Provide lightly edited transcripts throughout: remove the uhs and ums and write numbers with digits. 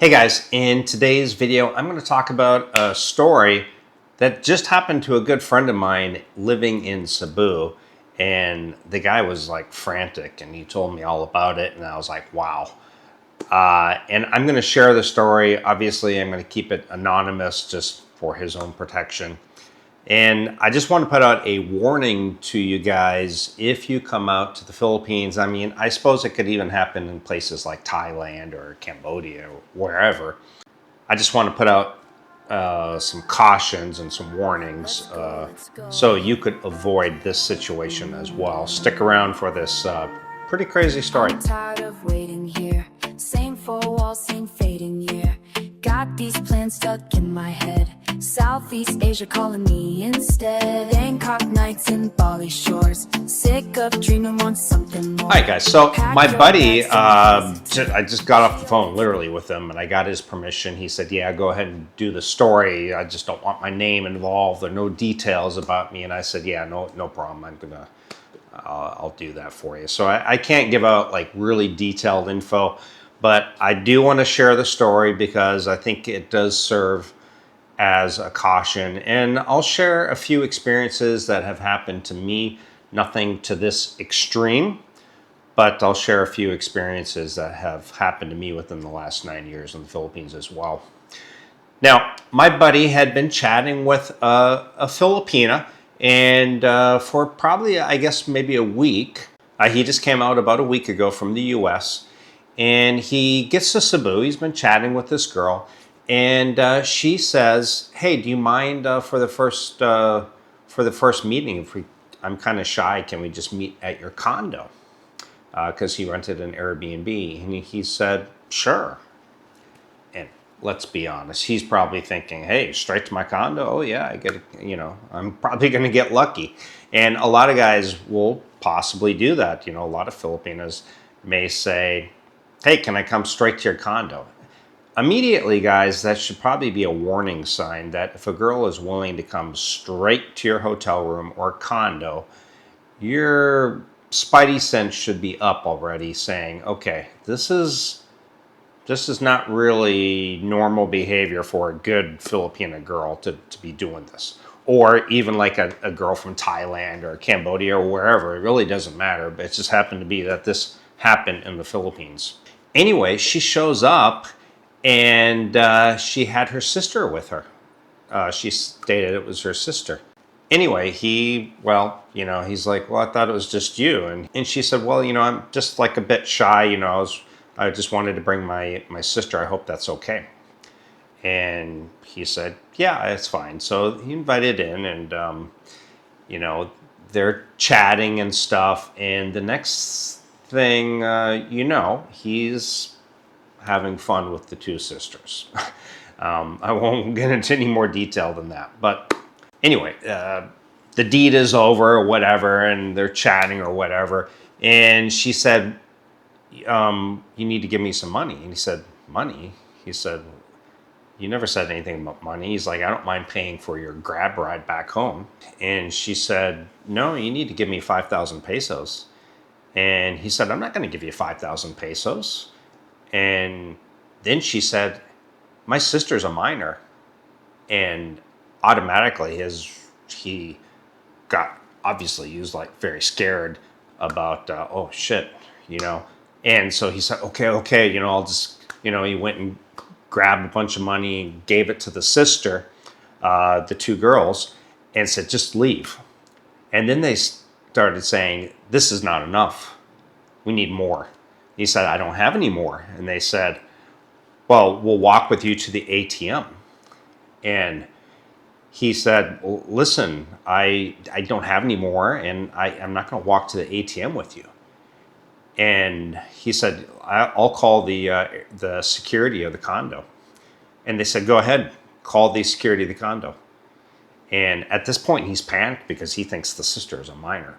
Hey guys, in today's video, I'm going to talk about a story that just happened to a good friend of mine living in Cebu. And the guy was like frantic and he told me all about it. And I was like, wow. And I'm going to share the story. Obviously, I'm going to keep it anonymous just for his own protection. And I just want to put out a warning to you guys if you come out to the Philippines. I mean, I suppose it could even happen in places like Thailand or Cambodia or wherever. I just want to put out some cautions and some warnings so you could avoid this situation as well. Stick around for this pretty crazy story. I'm tired of waiting here. Same four walls, same fading year. Got these plans stuck in my head. Southeast Asia calling me instead. Bangkok nights and Bali shores. Sick of dreaming, want something more. All right, guys. So my buddy, I just got off the phone literally with him, and I got his permission. He said, "Yeah, go ahead and do the story. I just don't want my name involved or no details about me." And I said, "Yeah, no problem. I'll do that for you." So I can't give out like really detailed info, but I do want to share the story because I think it does serve as a caution, and I'll share a few experiences that have happened to me. Nothing to this extreme, but I'll share a few experiences that have happened to me within the last 9 years in the Philippines as well. Now, my buddy had been chatting with a Filipina, and for probably, I guess, maybe a week. He just came out about a week ago from the US, and he gets to Cebu. He's been chatting with this girl, and she says, "Hey, do you mind for the first meeting? I'm kind of shy. Can we just meet at your condo?" Because he rented an Airbnb, and he said, "Sure." And let's be honest, he's probably thinking, "Hey, straight to my condo? Oh yeah, I get it. I'm probably going to get lucky." And a lot of guys will possibly do that. A lot of Filipinos may say, "Hey, can I come straight to your condo?" Immediately, guys, that should probably be a warning sign that if a girl is willing to come straight to your hotel room or condo, your spidey sense should be up already saying, okay, this is not really normal behavior for a good Filipina girl to be doing this. Or even like a girl from Thailand or Cambodia or wherever. It really doesn't matter, but it just happened to be that this happened in the Philippines. Anyway, she shows up, and she had her sister with her. She stated it was her sister. Anyway, he's like, "Well, I thought it was just you." And she said, "Well, I'm just like a bit shy. I just wanted to bring my sister. I hope that's okay." And he said, "Yeah, it's fine." So he invited in, and they're chatting and stuff. And the next thing he's having fun with the two sisters. I won't get into any more detail than that. But anyway, the deed is over or whatever, and they're chatting or whatever. And she said, "You need to give me some money." And he said, "Money?" He said, "You never said anything about money." He's like, "I don't mind paying for your grab ride back home." And she said, "No, you need to give me 5,000 pesos. And he said, "I'm not going to give you 5,000 pesos. And then she said, "My sister's a minor." And automatically he got, obviously he was like very scared about, oh shit, And so he said, okay, I'll just, he went and grabbed a bunch of money and gave it to the sister, the two girls, and said, "Just leave." And then they started saying, "This is not enough. We need more." He said, "I don't have any more." And they said, "Well, we'll walk with you to the ATM." And he said, "Well, listen, I don't have any more, and I'm not going to walk to the ATM with you." And he said, "I'll call the security of the condo." And they said, "Go ahead, call the security of the condo." And at this point, he's panicked because he thinks the sister is a minor.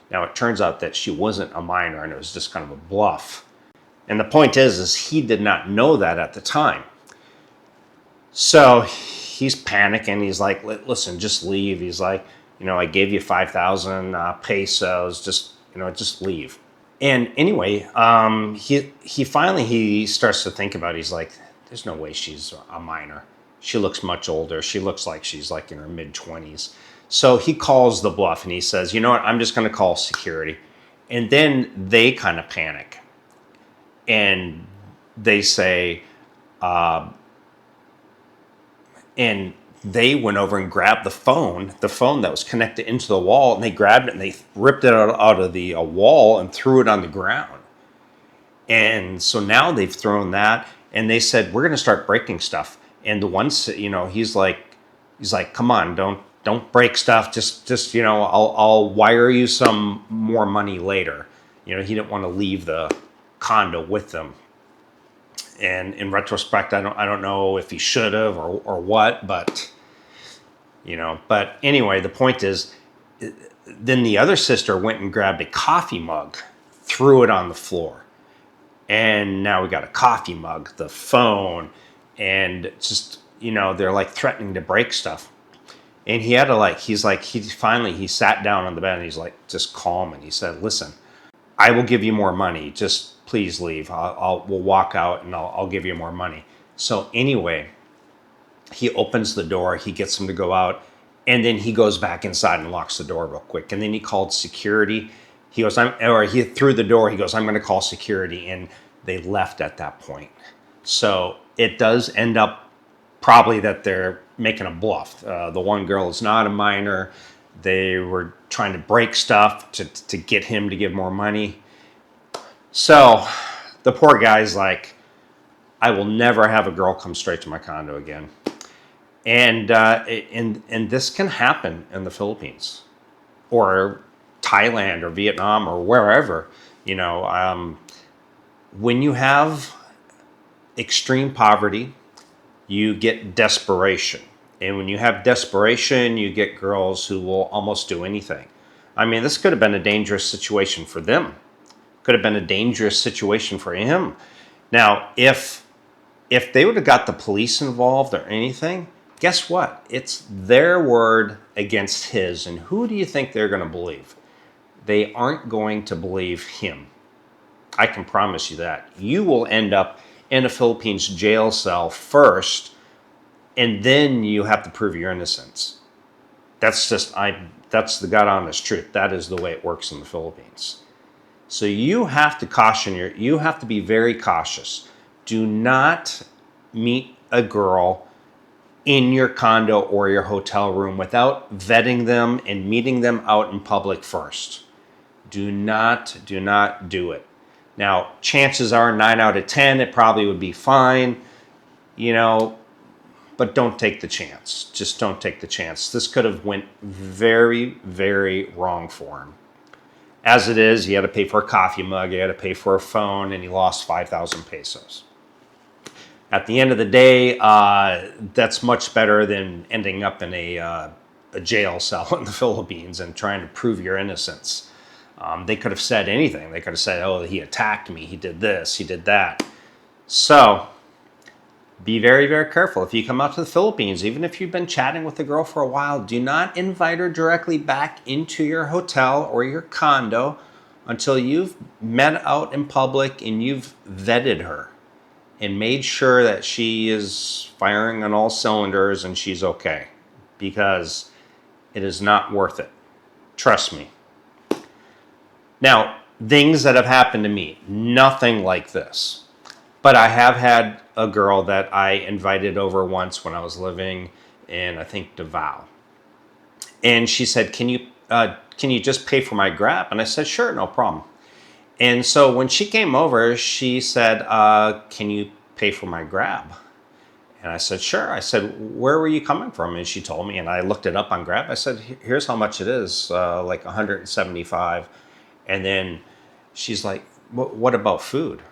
Now, it turns out that she wasn't a minor, and it was just kind of a bluff. And the point is he did not know that at the time. So he's panicking. He's like, "Listen, just leave." He's like, "I gave you 5,000 pesos. Just leave." And anyway, he finally starts to think about it. He's like, there's no way she's a minor. She looks much older. She looks like she's like in her mid-20s. So he calls the bluff and he says, you know what, I'm just going to call security. And then they kind of panic. And they say, and they went over and grabbed the phone that was connected into the wall, and they grabbed it and they ripped it out of the wall and threw it on the ground. And so now they've thrown that, and they said, we're going to start breaking stuff. And the ones, he's like, come on, don't break stuff. Just I'll wire you some more money later. He didn't want to leave the condo with them. And in retrospect, I don't know if he should have or what, but But anyway, the point is, then the other sister went and grabbed a coffee mug, threw it on the floor, and now we got a coffee mug, the phone, and just they're like threatening to break stuff. And he had to he sat down on the bed and he's like just calm, and he said, listen, I will give you more money. Just please leave. We'll walk out and I'll give you more money. So anyway, he opens the door, he gets him to go out, and then he goes back inside and locks the door real quick. And then he called security. He goes, he threw the door, he goes, I'm going to call security. And they left at that point. So it does end up probably that they're making a bluff. The one girl is not a minor. They were trying to break stuff to get him to give more money. So the poor guy's like, I will never have a girl come straight to my condo again. And this can happen in the Philippines or Thailand or Vietnam or wherever. When you have extreme poverty, you get desperation. And when you have desperation, you get girls who will almost do anything. I mean, this could have been a dangerous situation for them. Could have been a dangerous situation for him. Now, if they would have got the police involved or anything, guess what? It's their word against his. And who do you think they're going to believe? They aren't going to believe him. I can promise you that. You will end up in a Philippines jail cell first, and then you have to prove your innocence. That's the God honest truth. That is the way it works in the Philippines. So you have to you have to be very cautious. Do not meet a girl in your condo or your hotel room without vetting them and meeting them out in public first. Do not do it. Now, chances are 9 out of 10, it probably would be fine, but don't take the chance. Just don't take the chance. This could have went very, very wrong for him. As it is, he had to pay for a coffee mug, he had to pay for a phone, and he lost 5,000 pesos. At the end of the day, that's much better than ending up in a jail cell in the Philippines and trying to prove your innocence. They could have said anything. They could have said, oh, he attacked me, he did this, he did that. So be very, very careful. If you come out to the Philippines, even if you've been chatting with a girl for a while, do not invite her directly back into your hotel or your condo until you've met out in public and you've vetted her and made sure that she is firing on all cylinders and she's okay, because it is not worth it. Trust me. Now, things that have happened to me, nothing like this. But I have had a girl that I invited over once when I was living in, I think, Davao. And she said, can you just pay for my Grab? And I said, sure, no problem. And so when she came over, she said, can you pay for my Grab? And I said, sure. I said, where were you coming from? And she told me, and I looked it up on Grab. I said, here's how much it is, like 175. And then she's like, what about food?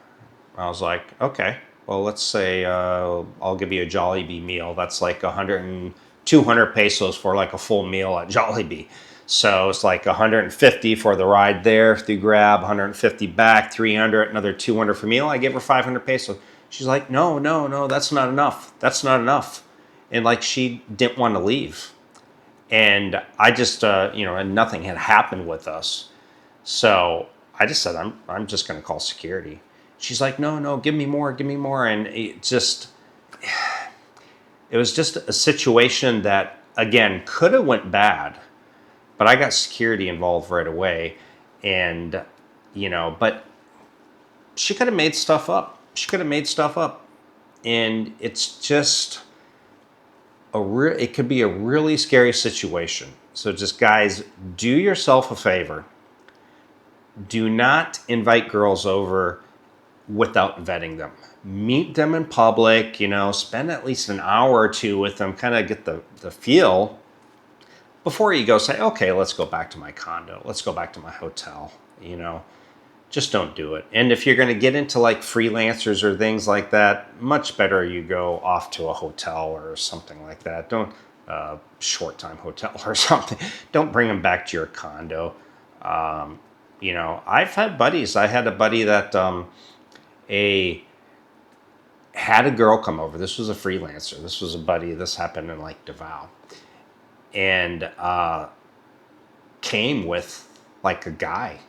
I was like, okay, well, let's say I'll give you a Jollibee meal. That's like 200 pesos for like a full meal at Jollibee. So it's like 150 for the ride there through Grab, 150 back, 300, another 200 for meal. I gave her 500 pesos. She's like, no, that's not enough. That's not enough. And like she didn't want to leave. And I just, and nothing had happened with us. So I just said, I'm just going to call security. She's like, no, give me more. And it just, it was just a situation that, again, could have went bad, but I got security involved right away. And, you know, but she could have made stuff up. She could have made stuff up. And it's just it could be a really scary situation. So just guys, do yourself a favor. Do not invite girls over without vetting them. Meet them in public, you know, spend at least an hour or two with them, kind of get the feel before you go say, okay, let's go back to my condo. Let's go back to my hotel, you know. Just don't do it. And if you're going to get into like freelancers or things like that, much better you go off to a hotel or something like that. Don't, short-time hotel or something. Don't bring them back to your condo. You know, I've had buddies. I had a buddy that had a girl come over. This was a freelancer. This was a buddy. This happened in like Davao. And came with like a guy.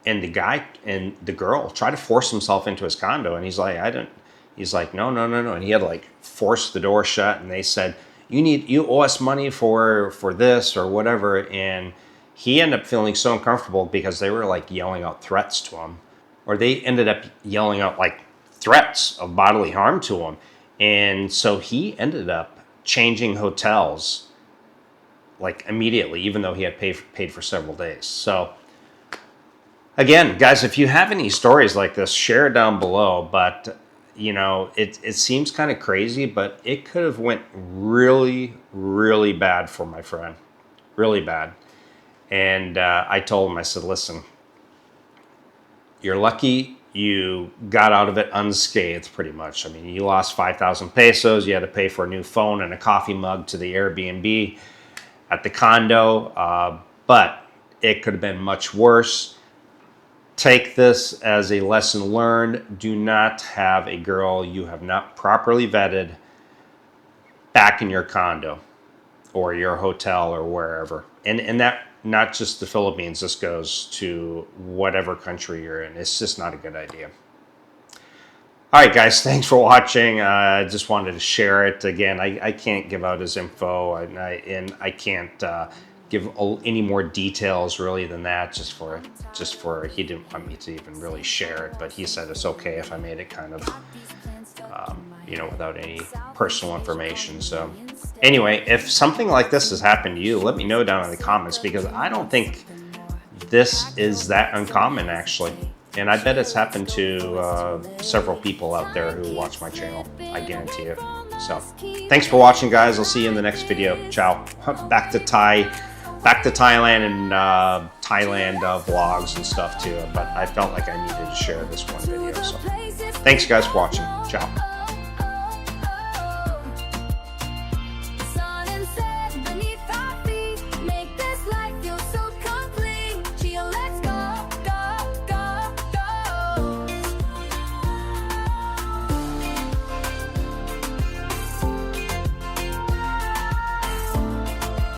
And the guy and the girl tried to force himself into his condo. And he's like, he's like, no. And he had like forced the door shut. And they said, you owe us money for this or whatever. And he ended up feeling so uncomfortable because they were like yelling out threats to him. Or they ended up yelling out like threats of bodily harm to him. And so he ended up changing hotels like immediately, even though he had paid for several days. So again, guys, if you have any stories like this, share it down below. But, you know, it seems kind of crazy, but it could have went really, really bad for my friend. Really bad. And I told him, I said, listen, you're lucky you got out of it unscathed pretty much. I mean, you lost 5,000 pesos. You had to pay for a new phone and a coffee mug to the Airbnb at the condo. But it could have been much worse. Take this as a lesson learned. Do not have a girl you have not properly vetted back in your condo or your hotel or wherever. And that, not just the Philippines, this goes to whatever country you're in. It's just not a good idea. All right, guys, thanks for watching. I just wanted to share it. Again, I can't give out his info, and I can't give any more details really than that, just for he didn't want me to even really share it, but he said it's okay if I made it kind of you know, without any personal information. So anyway, if something like this has happened to you, let me know down in the comments, because I don't think this is that uncommon actually, and I bet it's happened to several people out there who watch my channel, I guarantee you. So thanks for watching, guys. I'll see you in the next video. Ciao. Back to Thailand and Thailand vlogs and stuff too, but I felt like I needed to share this one video. So thanks, guys, for watching. Ciao.